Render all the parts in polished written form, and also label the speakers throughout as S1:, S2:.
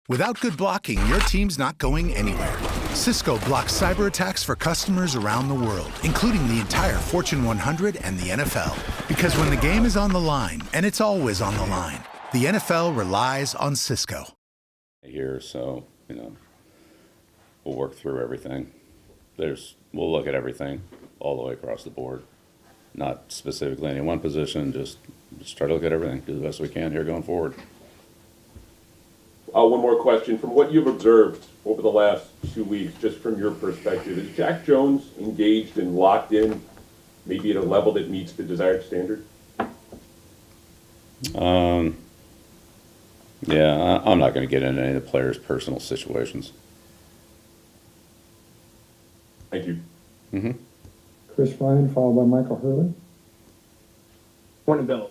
S1: Without good blocking, your team's not going anywhere. Cisco blocks cyber attacks for customers around the world, including the entire Fortune 100 and the NFL. Because when the game is on the line, and it's always on the line, the NFL relies on Cisco.
S2: Here, so, we'll work through everything. We'll look at everything all the way across the board. Not specifically any one position, just try to look at everything, do the best we can here going forward.
S3: One more question. From what you've observed over the last 2 weeks, just from your perspective, is Jack Jones engaged and locked in, maybe at a level that meets the desired standard?
S2: Yeah, I'm not going to get into any of the players' personal situations.
S3: Thank you.
S2: Mm-hmm.
S4: Chris Ryan, followed by Michael Hurley.
S5: Morning, Bill.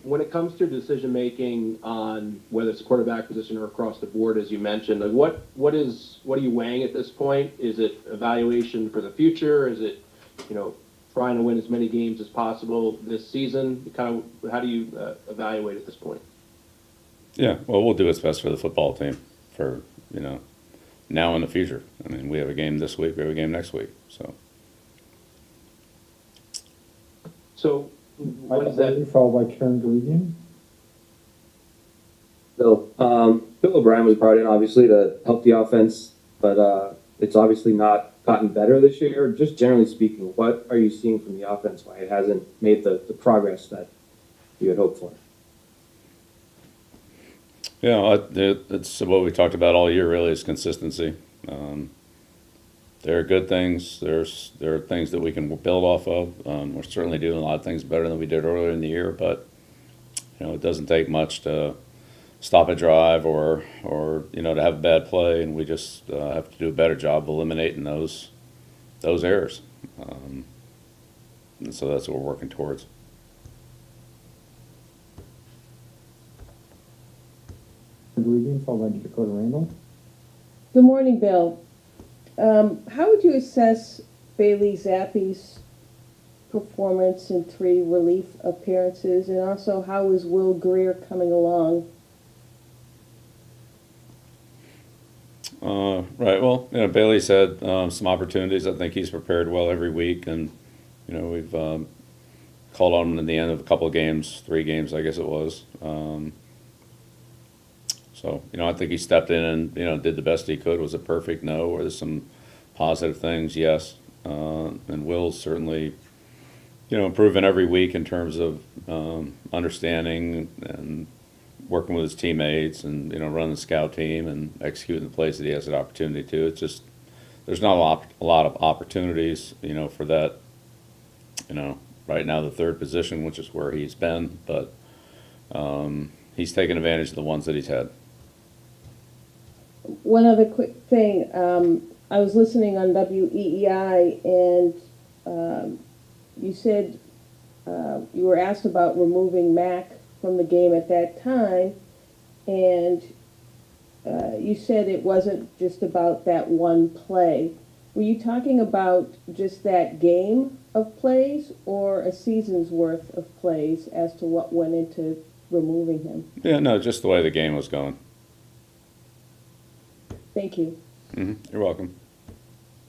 S5: When it comes to decision-making on whether it's a quarterback position or across the board, as you mentioned, like what are you weighing at this point? Is it evaluation for the future? Is it, trying to win as many games as possible this season? How do you evaluate at this point?
S2: Yeah, well, we'll do what's best for the football team for, now and the future. I mean, we have a game this week, we have a game next week, so.
S5: So, what
S4: Michael
S5: is that?
S4: Hurley, followed by Karen Guregian.
S6: Bill, Bill O'Brien was brought in obviously to help the offense, but it's obviously not gotten better this year. Just generally speaking, what are you seeing from the offense? Why it hasn't made the progress that you had hoped for?
S2: Yeah, it's what we talked about all year. Really, is consistency. There are good things. There are things that we can build off of. We're certainly doing a lot of things better than we did earlier in the year, but it doesn't take much to stop a drive or to have a bad play, and we just have to do a better job of eliminating those errors. And so that's what we're working towards.
S4: Guregian, followed by Dakota Randall.
S7: Good morning, Bill. How would you assess Bailey Zappi's performance in 3 relief appearances, and also how is Will Greer coming along?
S2: Right. Well, Bailey's had some opportunities. I think he's prepared well every week, and we've called on him in the end of a couple of games, 3 games, I guess it was. So, I think he stepped in and, did the best he could. Was it perfect? No. Were there some positive things? Yes. And Will's certainly, improving every week in terms of understanding and working with his teammates and, running the scout team and executing the plays that he has an opportunity to. It's just, there's not a lot of opportunities, for that, right now the 3rd position, which is where he's been, but he's taken advantage of the ones that he's had.
S7: One other quick thing. I was listening on WEEI, and you said you were asked about removing Mac from the game at that time, and you said it wasn't just about that one play. Were you talking about just that game of plays or a season's worth of plays as to what went into removing him?
S2: Yeah, no, just the way the game was going.
S7: Thank you.
S2: Mm-hmm. You're welcome.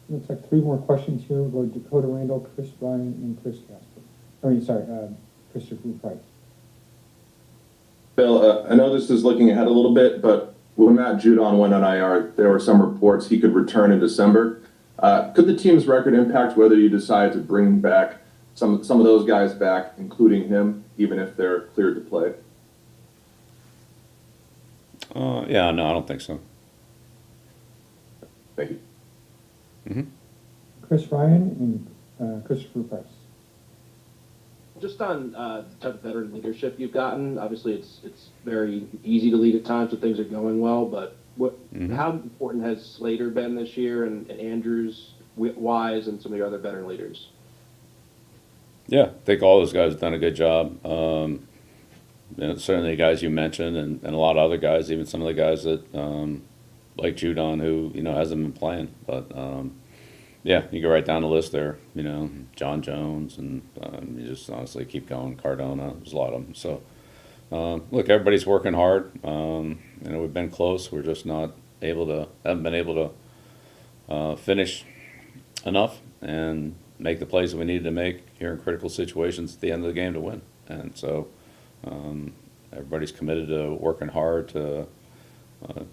S4: Looks like 3 more questions here. We'll go Dakota Randall, Chris Ryan, and Chris Casper. Christopher Price.
S8: Bill, I know this is looking ahead a little bit, but when Matt Judon went on IR, there were some reports he could return in December. Could the team's record impact whether you decide to bring back some of those guys back, including him, even if they're cleared to play?
S2: Yeah, no, I don't think so.
S8: Thank you.
S2: Mm-hmm.
S4: Chris Ryan and Christopher Price.
S5: Just on the type of veteran leadership you've gotten, obviously it's very easy to lead at times when things are going well, but how important has Slater been this year, and Andrews, Wise, and some of the other veteran leaders?
S2: Yeah, I think all those guys have done a good job. Certainly the guys you mentioned and a lot of other guys, even some of the guys that like Judon, who hasn't been playing, but yeah, you go right down the list there. John Jones, and you just honestly keep going. Cardona, there's a lot of them. So look, everybody's working hard. we've been close. We're just not haven't been able to finish enough and make the plays that we needed to make here in critical situations at the end of the game to win. And so everybody's committed to working hard to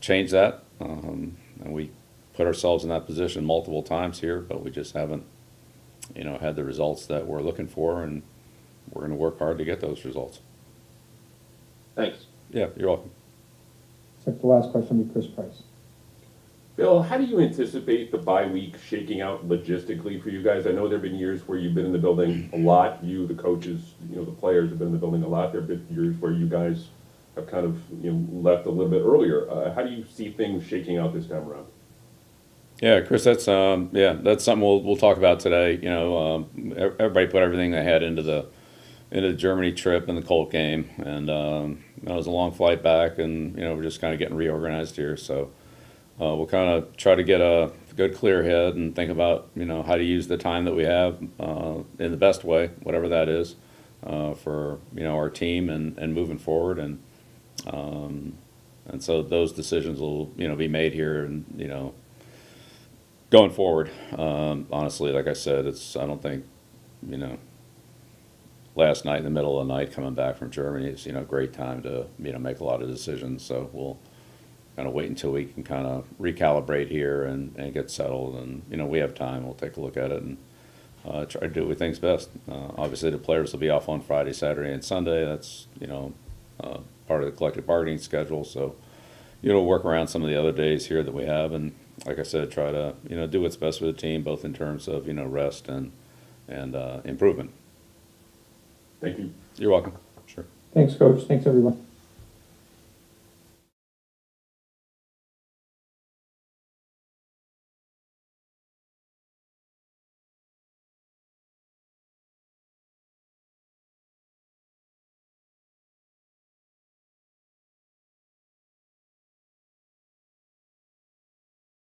S2: change that. And we put ourselves in that position multiple times here, but we just haven't, had the results that we're looking for, and we're going to work hard to get those results.
S5: Thanks.
S2: Yeah, you're welcome.
S4: Looks like the last question will be Chris Price.
S3: Bill, how do you anticipate the bye week shaking out logistically for you guys? I know there have been years where you've been in the building a lot. You, the coaches, the players have been in the building a lot. There have been years where you guys have kind of left a little bit earlier. How do you see things shaking out this time around?
S2: Yeah, Chris, that's something we'll talk about today. Everybody put everything they had into the Germany trip and the Colt game, and it was a long flight back, and we're just kind of getting reorganized here. So we'll kind of try to get a good clear head and think about how to use the time that we have in the best way, whatever that is, for our team and moving forward, and so those decisions will be made here, and going forward. Honestly, like I said, I don't think last night in the middle of the night coming back from Germany is a great time to make a lot of decisions. So we'll kind of wait until we can kind of recalibrate here and get settled, and we have time. We'll take a look at it and try to do what we think's best. Obviously, the players will be off on Friday, Saturday, and Sunday. That's part of the collective bargaining schedule. So work around some of the other days here that we have, and like I said, try to do what's best for the team, both in terms of rest and improvement.
S3: Thank you.
S2: You're welcome. Sure.
S4: Thanks, Coach. Thanks, everyone.